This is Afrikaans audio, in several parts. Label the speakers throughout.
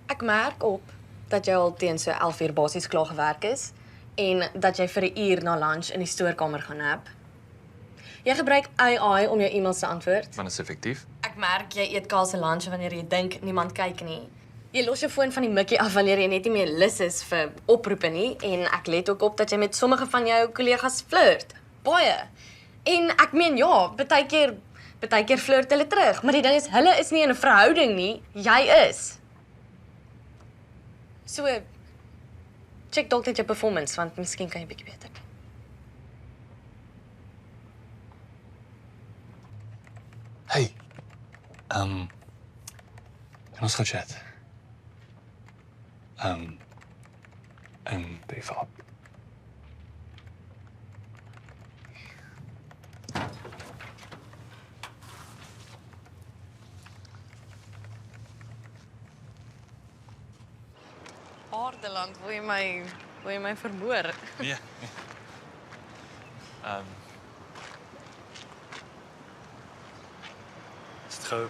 Speaker 1: Ek merk op dat jy al teen so 11 uur basies klaar gewerk is en dat jy vir 'n uur na lunch in die stoorkamer gaan nap. Jy gebruik AI om jou e-mails te antwoord.
Speaker 2: Maar is effektief.
Speaker 1: Ek merk jy eet kaal se lunch wanneer jy dink niemand kyk nie. Jy los jou foon van die mikkie af wanneer jy net nie meer lus is vir oproepe nie en ek let ook op dat jy met sommige van jou kollegas flirt. Baie. En ek meen ja, baie keer flirt hulle terug, maar die ding is hulle is nie in 'n verhouding nie, jy is. So check dalk net jou performance want miskien kan jy bietjie beter.
Speaker 3: Hey. Kan ons gaan chat? En even op.
Speaker 1: Aardeland, wil jy my vermoor?
Speaker 2: Nee.
Speaker 3: Is het gauw?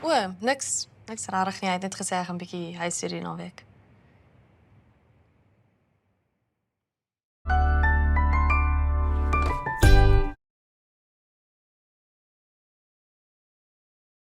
Speaker 1: O, niks rarig nie. Hy het net gesê hy gaan 'n bietjie huis toe die naweek.